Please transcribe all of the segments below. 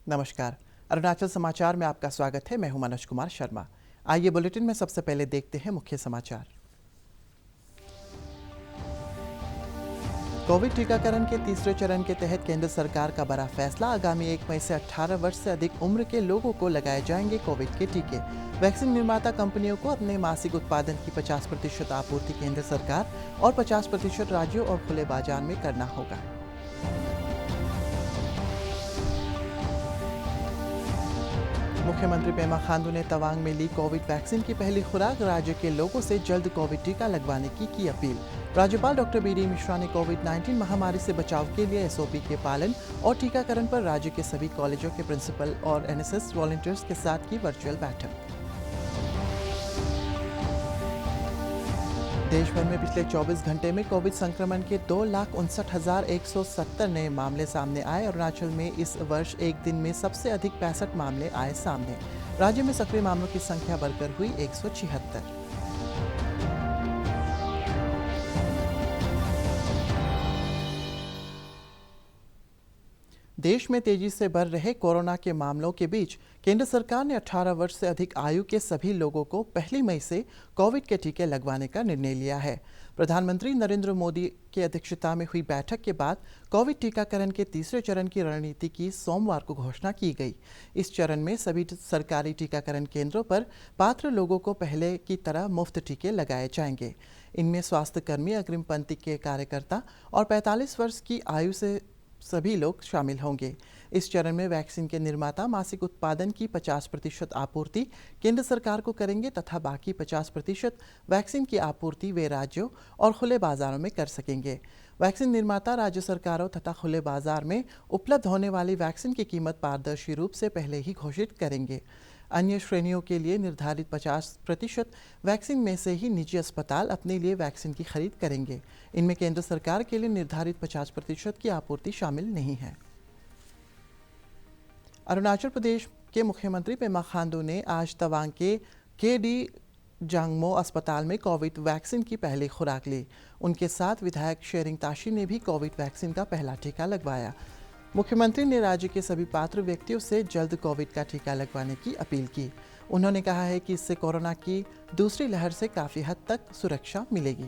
नमस्कार। अरुणाचल समाचार में आपका स्वागत है। मैं हूं मनोज कुमार शर्मा। आइए बुलेटिन में सबसे पहले देखते हैं मुख्य समाचार। कोविड टीकाकरण के तीसरे चरण के तहत केंद्र सरकार का बड़ा फैसला। आगामी 1 मई से 18 वर्ष से अधिक उम्र के लोगों को लगाए जाएंगे कोविड के टीके। वैक्सीन निर्माता कंपनियों को अपने मासिक उत्पादन की 50% आपूर्ति केंद्र सरकार और 50% राज्यों और खुले बाजार में करना होगा। मुख्यमंत्री पेमा खांडू ने तवांग में ली कोविड वैक्सीन की पहली खुराक। राज्य के लोगों से जल्द कोविड टीका लगवाने की अपील। राज्यपाल डॉक्टर बी.डी. मिश्रा ने कोविड-19 महामारी से बचाव के लिए एसओपी के पालन और टीकाकरण पर राज्य के सभी कॉलेजों के प्रिंसिपल और एनएसएस वॉलंटियर्स के साथ की वर्चुअल बैठक। देश भर में पिछले 24 घंटे में कोविड संक्रमण के 2,59,170 नए मामले सामने आए। अरुणाचल में इस वर्ष एक दिन में सबसे अधिक 65 मामले आए सामने। राज्य में सक्रिय मामलों की संख्या बढ़कर हुई 176। देश में तेजी से बढ़ रहे कोरोना के मामलों के बीच केंद्र सरकार ने 18 वर्ष से अधिक आयु के सभी लोगों को 1 मई से कोविड के टीके लगवाने का निर्णय लिया है। प्रधानमंत्री नरेंद्र मोदी की अध्यक्षता में हुई बैठक के बाद कोविड टीकाकरण के तीसरे चरण की रणनीति की सोमवार को घोषणा की गई। इस चरण में सभी सरकारी टीकाकरण केंद्रों पर पात्र लोगों को पहले की तरह मुफ्त टीके लगाए जाएंगे। इनमें स्वास्थ्यकर्मी, अग्रिम पंक्ति के कार्यकर्ता और 45 वर्ष की आयु से सभी लोग शामिल होंगे। इस चरण में वैक्सीन के निर्माता मासिक उत्पादन की 50% आपूर्ति केंद्र सरकार को करेंगे तथा बाकी 50% वैक्सीन की आपूर्ति वे राज्यों और खुले बाजारों में कर सकेंगे। वैक्सीन निर्माता राज्य सरकारों तथा खुले बाजार में उपलब्ध होने वाली वैक्सीन की कीमत पारदर्शी रूप से पहले ही घोषित करेंगे। अन्य श्रेणियों के लिए निर्धारित 50% वैक्सीन में से ही निजी अस्पताल अपने लिए वैक्सीन की खरीद करेंगे। इनमें केंद्र सरकार के लिए निर्धारित 50% की आपूर्ति शामिल नहीं है। अरुणाचल प्रदेश के मुख्यमंत्री पेमा खांडू ने आज तवांग के केडी जांगमो अस्पताल में कोविड वैक्सीन की पहली खुराक ली। उनके साथ विधायक शेरिंग ताशी ने भी कोविड वैक्सीन का पहला टीका लगवाया। मुख्यमंत्री ने राज्य के सभी पात्र व्यक्तियों से जल्द कोविड का टीका लगवाने की अपील की। उन्होंने कहा है कि इससे कोरोना की दूसरी लहर से काफ़ी हद तक सुरक्षा मिलेगी।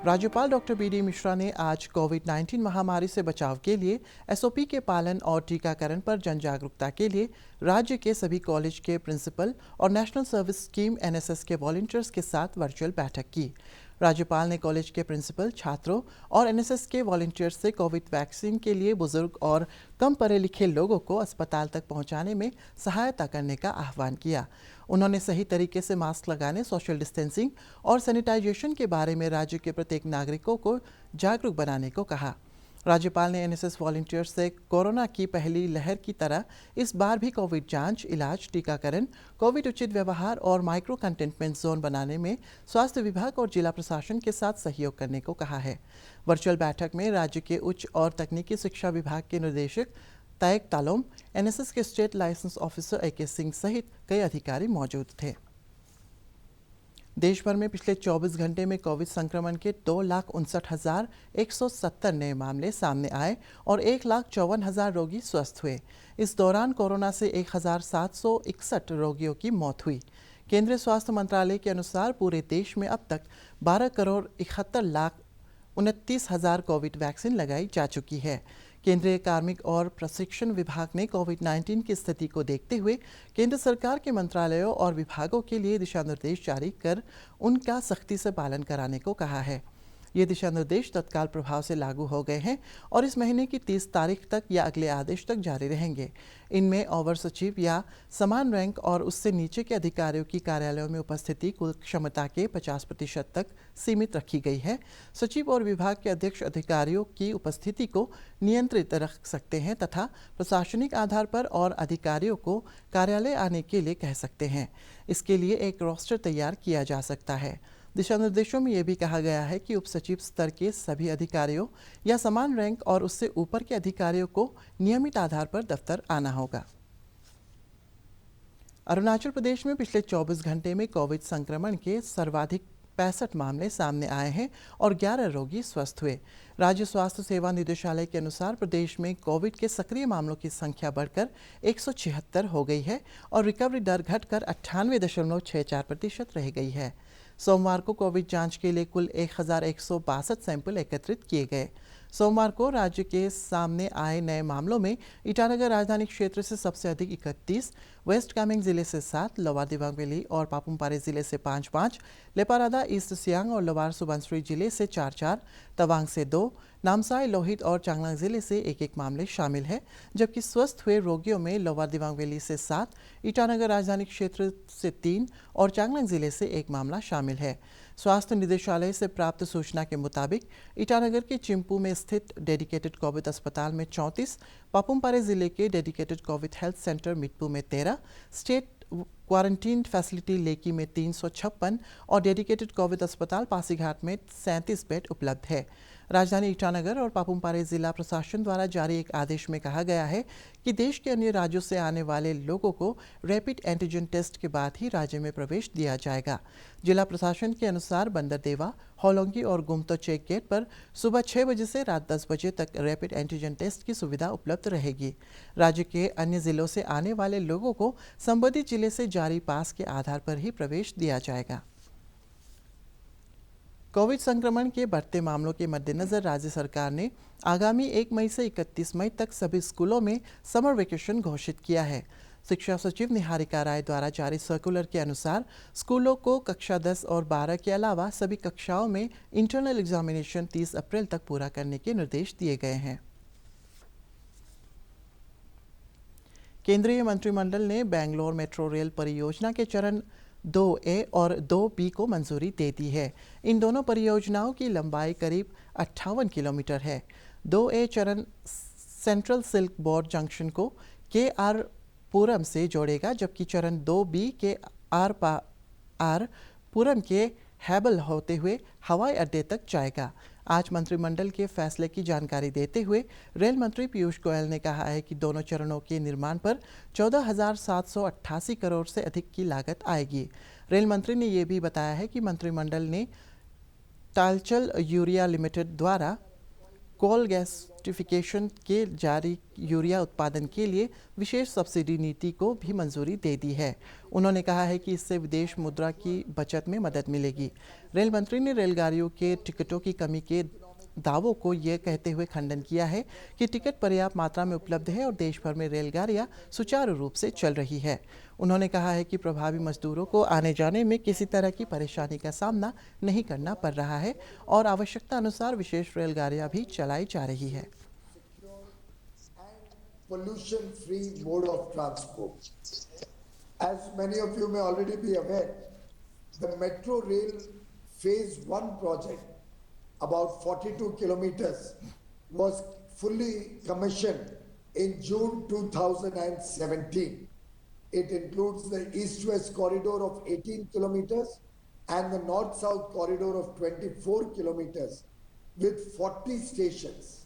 राज्यपाल डॉक्टर बी.डी. मिश्रा ने आज कोविड-19 महामारी से बचाव के लिए एसओपी के पालन और टीकाकरण पर जन जागरूकता के लिए राज्य के सभी कॉलेज के प्रिंसिपल और नेशनल सर्विस स्कीम एनएसएस के वॉलंटियर्स के साथ वर्चुअल बैठक की। राज्यपाल ने कॉलेज के प्रिंसिपल, छात्रों और एनएसएस के वॉलंटियर्स से कोविड वैक्सीन के लिए बुजुर्ग और कम पढ़े लिखे लोगों को अस्पताल तक पहुंचाने में सहायता करने का आह्वान किया। उन्होंने सही तरीके से मास्क लगाने, सोशल डिस्टेंसिंग और सैनिटाइजेशन के बारे में राज्य के प्रत्येक नागरिकों को जागरूक बनाने को कहा। राज्यपाल ने एनएसएस वॉलंटियर्स से कोरोना की पहली लहर की तरह इस बार भी कोविड जांच, इलाज, टीकाकरण, कोविड उचित व्यवहार और माइक्रो कंटेनमेंट जोन बनाने में स्वास्थ्य विभाग और जिला प्रशासन के साथ सहयोग करने को कहा है। वर्चुअल बैठक में राज्य के उच्च और तकनीकी शिक्षा विभाग के निदेशक तायक तालोम, एनएसएस के state licence officer A K. Singh सहित कई अधिकारी मौजूद थे। देश भर में पिछले 24 घंटे में कोविड संक्रमण के 2,59,170 नए मामले सामने आए और 1,54,000 रोगी स्वस्थ हुए। इस दौरान कोरोना से 1,761 रोगियों की मौत हुई। केंद्रीय स्वास्थ्य मंत्रालय के अनुसार पूरे देश में अब तक 12,71,29,000 कोविड वैक्सीन लगाई जा चुकी है। केंद्रीय कार्मिक और प्रशिक्षण विभाग ने कोविड-19 की स्थिति को देखते हुए केंद्र सरकार के मंत्रालयों और विभागों के लिए दिशा निर्देश जारी कर उनका सख्ती से पालन कराने को कहा है। ये दिशा निर्देश तत्काल प्रभाव से लागू हो गए हैं और इस महीने की 30 तारीख तक या अगले आदेश तक जारी रहेंगे। इनमें ओवर सचिव या समान रैंक और उससे नीचे के अधिकारियों की कार्यालयों में उपस्थिति कुल क्षमता के 50% तक सीमित रखी गई है। सचिव और विभाग के अध्यक्ष अधिकारियों की उपस्थिति को नियंत्रित रख सकते हैं तथा प्रशासनिक आधार पर और अधिकारियों को कार्यालय आने के लिए कह सकते हैं। इसके लिए एक रोस्टर तैयार किया जा सकता है। दिशा निर्देशों में यह भी कहा गया है कि उप सचिव स्तर के सभी अधिकारियों या समान रैंक और उससे ऊपर के अधिकारियों को नियमित आधार पर दफ्तर आना होगा। अरुणाचल प्रदेश में पिछले 24 घंटे में कोविड संक्रमण के सर्वाधिक 65 मामले सामने आए हैं और 11 रोगी स्वस्थ हुए। राज्य स्वास्थ्य सेवा निदेशालय के अनुसार प्रदेश में कोविड के सक्रिय मामलों की संख्या बढ़कर 176 हो गई है और रिकवरी दर घटकर 98.64% रह गई है। सोमवार को कोविड जांच के लिए कुल 1162 सैंपल एकत्रित किए गए। सोमवार को राज्य के सामने आए नए मामलों में ईटानगर राजधानी क्षेत्र से सबसे अधिक 31, वेस्ट कामेंग जिले से 7, लोअर दिबांग वैली और पापुमपारे जिले से 5-5, लेपारादा, ईस्ट सियांग और लोअर सुबनसिरी जिले से 4-4, तवांग से 2, नामसाई, लोहित और चांगलांग जिले से 1-1 मामले शामिल हैं, जबकि स्वस्थ हुए रोगियों में लोअर दिबांग वैली से 7, ईटानगर राजधानी क्षेत्र से 3 और चांगलांग जिले से 1 मामला शामिल है। स्वास्थ्य निदेशालय से प्राप्त सूचना के मुताबिक ईटानगर के चिंपू में स्थित डेडिकेटेड कोविड अस्पताल में 34, पापुमपारे जिले के डेडिकेटेड कोविड हेल्थ सेंटर मिटपू में 13, स्टेट क्वारंटीन फैसिलिटी लेकी में 356 और डेडिकेटेड कोविड अस्पताल पासीघाट में 37 बेड उपलब्ध है। राजधानी ईटानगर और पापुमपारे जिला प्रशासन द्वारा जारी एक आदेश में कहा गया है कि देश के अन्य राज्यों से आने वाले लोगों को रैपिड एंटीजन टेस्ट के बाद ही राज्य में प्रवेश दिया जाएगा। जिला प्रशासन के अनुसार बंदरदेवा, होलोंगी और गुमतो चेक गेट पर सुबह 6 बजे से रात 10 बजे तक रैपिड एंटीजन टेस्ट की सुविधा उपलब्ध रहेगी। राज्य के अन्य जिलों से आने वाले लोगों को संबंधित जिले से जारी पास के आधार पर ही प्रवेश दिया जाएगा। कोविड संक्रमण के बढ़ते मामलों के मद्देनजर राज्य सरकार ने आगामी 1 मई से 31 मई तक सभी स्कूलों में समर वेकेशन घोषित किया है। शिक्षा सचिव निहारिका राय द्वारा जारी सर्कुलर के अनुसार स्कूलों को कक्षा 10 और 12 के अलावा सभी कक्षाओं में इंटरनल एग्जामिनेशन 30 अप्रैल तक पूरा करने के निर्देश दिए गए हैं। केंद्रीय मंत्रिमंडल ने बेंगलोर मेट्रो रेल परियोजना के चरण 2A और 2B को मंजूरी दे दी है। इन दोनों परियोजनाओं की लंबाई करीब 58 किलोमीटर है। 2A चरण सेंट्रल सिल्क बोर्ड जंक्शन को KR पुरम से जोड़ेगा, जबकि चरण 2B के आर पुरम के हैबल होते हुए हवाई अड्डे तक जाएगा। आज मंत्रिमंडल के फैसले की जानकारी देते हुए रेल मंत्री पीयूष गोयल ने कहा है कि दोनों चरणों के निर्माण पर 14,788 करोड़ से अधिक की लागत आएगी। रेल मंत्री ने यह भी बताया है कि मंत्रिमंडल ने टालचल यूरिया लिमिटेड द्वारा कोल गैसिफिकेशन के जारी यूरिया उत्पादन के लिए विशेष सब्सिडी नीति को भी मंजूरी दे दी है। उन्होंने कहा है कि इससे विदेश मुद्रा की बचत में मदद मिलेगी। रेल मंत्री ने रेलगाड़ियों के टिकटों की कमी के दावों को यह कहते हुए खंडन किया है कि टिकट पर्याप्त मात्रा में उपलब्ध है और देश भर में रेलगाड़ियां सुचारू रूप से चल रही है। उन्होंने कहा है कि प्रभावी मजदूरों को आने जाने में किसी तरह की परेशानी का सामना नहीं करना पड़ रहा है और आवश्यकता अनुसार विशेष रेलगाड़ियां भी चलाई जा रही है। Pollution free mode of transport. As many of you may already be aware, the metro rail phase 1 project, about 42 kilometers, was fully commissioned in June 2017. It includes the east-west corridor of 18 kilometers and the north-south corridor of 24 kilometers with 40 stations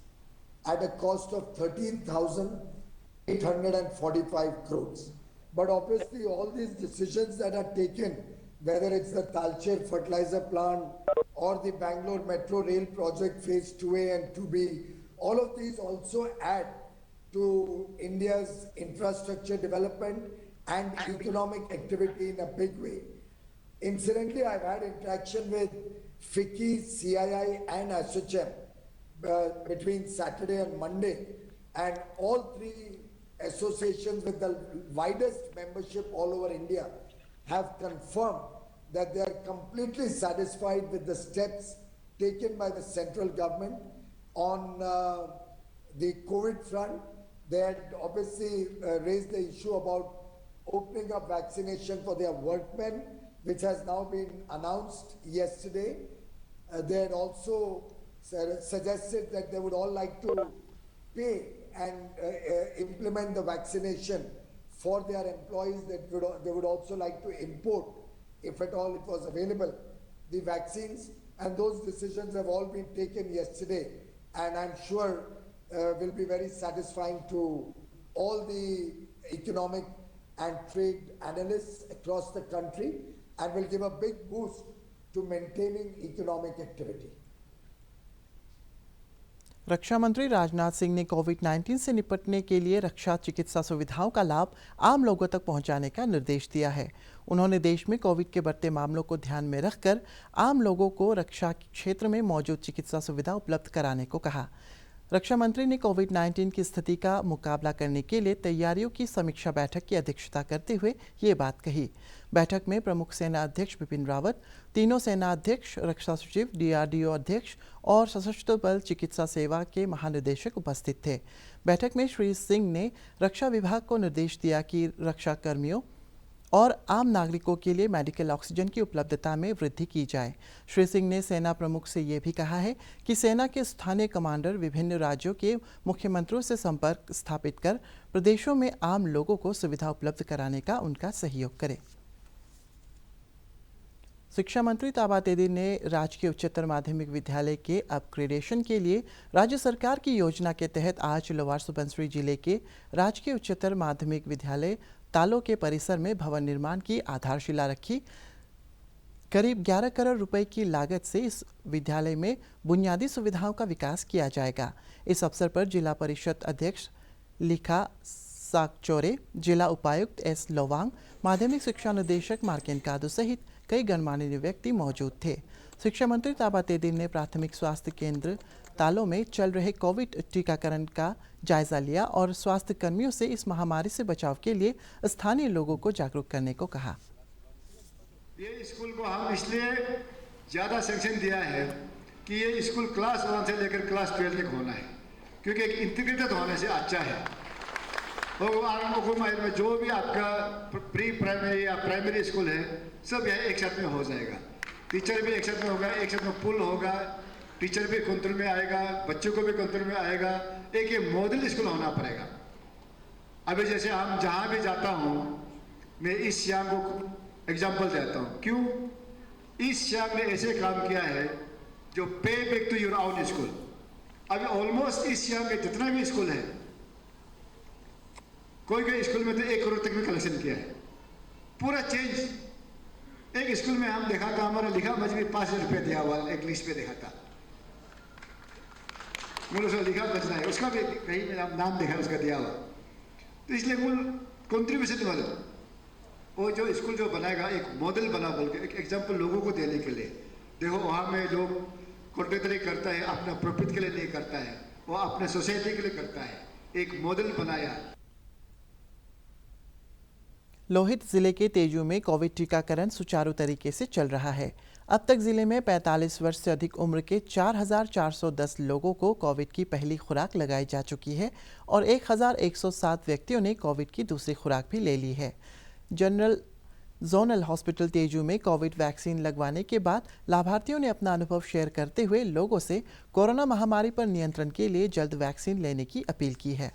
at a cost of 13,845 crores. But obviously all these decisions that are taken, whether it's the Talcher fertilizer plant or the Bangalore Metro Rail project phase 2A and 2B, all of these also add to India's infrastructure development and economic activity in a big way. Incidentally, I've had interaction with FICCI, CII and ASSOCHAM between Saturday and Monday, and all three associations with the widest membership all over India have confirmed that they are completely satisfied with the steps taken by the central government on the COVID front. They had obviously raised the issue about opening up vaccination for their workmen, which has now been announced yesterday. They had also suggested that they would all like to pay and implement the vaccination for their employees, that they would also like to import, if at all it was available, the vaccines. And those decisions have all been taken yesterday, and I'm sure will be very satisfying to all the economic and trade analysts across the country, and will give a big boost to maintaining economic activity. रक्षा मंत्री राजनाथ सिंह ने कोविड-19 से निपटने के लिए रक्षा चिकित्सा सुविधाओं का लाभ आम लोगों तक पहुंचाने का निर्देश दिया है। उन्होंने देश में कोविड के बढ़ते मामलों को ध्यान में रखकर आम लोगों को रक्षा क्षेत्र में मौजूद चिकित्सा सुविधा उपलब्ध कराने को कहा। रक्षा मंत्री ने कोविड-19 की स्थिति का मुकाबला करने के लिए तैयारियों की समीक्षा बैठक की अध्यक्षता करते हुए ये बात कही। बैठक में प्रमुख सेना अध्यक्ष बिपिन रावत, तीनों सेना अध्यक्ष, रक्षा सचिव, DRDO अध्यक्ष और सशस्त्र बल चिकित्सा सेवा के महानिदेशक उपस्थित थे। बैठक में श्री सिंह ने रक्षा विभाग को निर्देश दिया कि रक्षा कर्मियों और आम नागरिकों के लिए मेडिकल ऑक्सीजन की उपलब्धता में वृद्धि की जाए। श्री सिंह ने सेना प्रमुख से ये भी कहा है कि सेना के स्थानीय कमांडर विभिन्न राज्यों के मुख्यमंत्रियों से संपर्क स्थापित कर प्रदेशों में आम लोगों को सुविधा उपलब्ध कराने का उनका सहयोग करें। शिक्षा मंत्री ताबा तेदिर ने राजकीय उच्चतर माध्यमिक विद्यालय के अपग्रेडेशन के लिए राज्य सरकार की योजना के तहत आज लोअर सुबनसिरी जिले के राजकीय उच्चतर माध्यमिक विद्यालय तालो के परिसर में भवन निर्माण की आधारशिला रखी। करीब 11 करोड़ रुपए की लागत से इस विद्यालय में बुनियादी सुविधाओं का विकास किया जाएगा। इस अवसर पर जिला परिषद अध्यक्ष लिखा साकचोरे, जिला उपायुक्त S लोवांग, माध्यमिक शिक्षा निदेशक मार्केन कादू सहित कई गणमान्य व्यक्ति मौजूद थे। शिक्षा मंत्री ताबा तेदिर ने प्राथमिक स्वास्थ्य केंद्र तालो में चल रहे कोविड टीकाकरण का जायजा लिया और स्वास्थ्य कर्मियों से इस महामारी से बचाव के लिए स्थानीय लोगों को जागरूक करने को कहा। ये स्कूल को हम इसलिए ज़्यादा सेक्शन दिया है कि ये स्कूल क्लास 1 से लेकर क्लास 12 तक होना है, क्योंकि एक इंटीग्रेटेड होने से अच्छा है। और जो भी आपका प्री प्राइमरी या प्राइमरी स्कूल है, सब यहाँ एक साथ में हो जाएगा। टीचर भी एक साथ में होगा, एक साथ में पुल होगा, टीचर भी कंट्रोल में आएगा, बच्चों को भी कंट्रोल में आएगा। एक ये मॉडल स्कूल होना पड़ेगा। अभी जैसे हम जहाँ भी जाता हूँ, मैं इस श्याम को एग्जाम्पल देता हूँ। क्यों? इस श्याम ने ऐसे काम किया है जो pay back to your own school. अभी ऑलमोस्ट इस श्याम में जितना भी स्कूल है, कोई स्कूल में तो 1 करोड़ तक में कलेक्शन किया है। पूरा चेंज। एक स्कूल में हम देखा था, हमारा लिखा मजबी 5,000 रुपये दिया हुआ, एक लिस्ट पे देखा था। मुझे उसका लिखा बचना है, उसका भी कहीं मेरा नाम देखा उसका दिया हुआ। तो इसलिए मूल कॉन्ट्रीब्यूशन वाले वो जो स्कूल जो बनाएगा, एक मॉडल बना बोल के, एक एग्जाम्पल लोगों को देने के लिए। देखो वहाँ में लोग कॉन्ट्रेक्टरी करता है, अपना प्रॉफिट के लिए नहीं करता है, वो अपने सोसाइटी के लिए करता है। एक मॉडल बनाया। लोहित जिले के तेजू में कोविड टीकाकरण सुचारू तरीके से चल रहा है। अब तक जिले में 45 वर्ष से अधिक उम्र के 4,410 लोगों को कोविड की पहली खुराक लगाई जा चुकी है और 1,107 व्यक्तियों ने कोविड की दूसरी खुराक भी ले ली है। जनरल जोनल हॉस्पिटल तेजू में कोविड वैक्सीन लगवाने के बाद लाभार्थियों ने अपना अनुभव शेयर करते हुए लोगों से कोरोना महामारी पर नियंत्रण के लिए जल्द वैक्सीन लेने की अपील की है।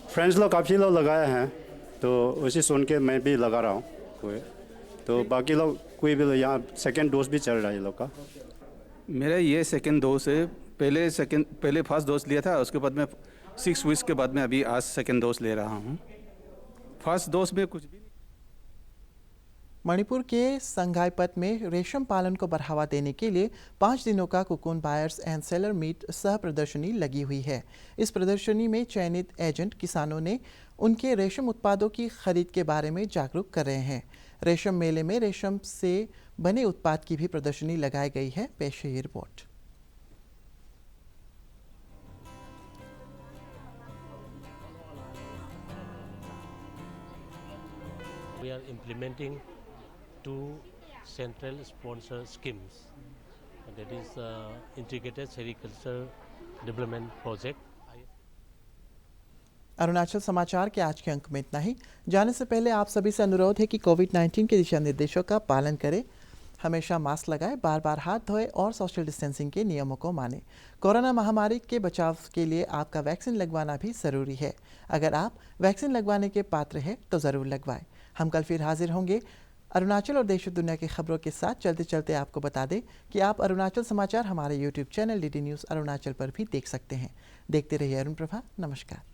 फ्रेंड्स लोग काफ़ी लोग लगाए हैं, तो उसी सुन के मैं भी लगा रहा हूँ कोई। तो बाकी लोग कोई भी यहाँ सेकेंड डोज भी चल रहा है ये लोग का। मेरा ये सेकेंड डोज है। पहले फर्स्ट डोज लिया था, उसके बाद में 6 वीक्स के बाद में अभी आज सेकेंड डोज ले रहा हूँ। फर्स्ट डोज में कुछ भी। मणिपुर के संगाईपत में रेशम पालन को बढ़ावा देने के लिए 5 दिनों का cocoon buyers and seller meet सह प्रदर्शनी लगी हुई है। इस प्रदर्शनी में चयनित एजेंट किसानों ने उनके रेशम उत्पादों की खरीद के बारे में जागरूक कर रहे हैं। रेशम मेले में रेशम से बने उत्पाद की भी प्रदर्शनी लगाई गई है। पेश है ये report. We are implementing 2 central sponsor schemes, and that is integrated sericulture development project. Arunachal समाचार के आज के अंक में इतना ही। जाने से पहले आप सभी से अनुरोध है कि कोविड-19 के दिशा निर्देशों का पालन करें, हमेशा मास्क लगाएं, बार बार हाथ धोएं और सोशल डिस्टेंसिंग के नियमों को मानें। कोरोना महामारी के बचाव के लिए आपका वैक्सीन लगवाना भी ज़रूरी है। अगर आप वैक्सीन लगवाने के पात्र हैं तो ज़रूर लगवाएं। हम कल फिर हाजिर होंगे अरुणाचल और देश दुनिया की खबरों के साथ। चलते चलते आपको बता दें कि आप अरुणाचल समाचार हमारे YouTube channel DD news Arunachal पर भी देख सकते हैं। देखते रहिए अरुण प्रभा। नमस्कार।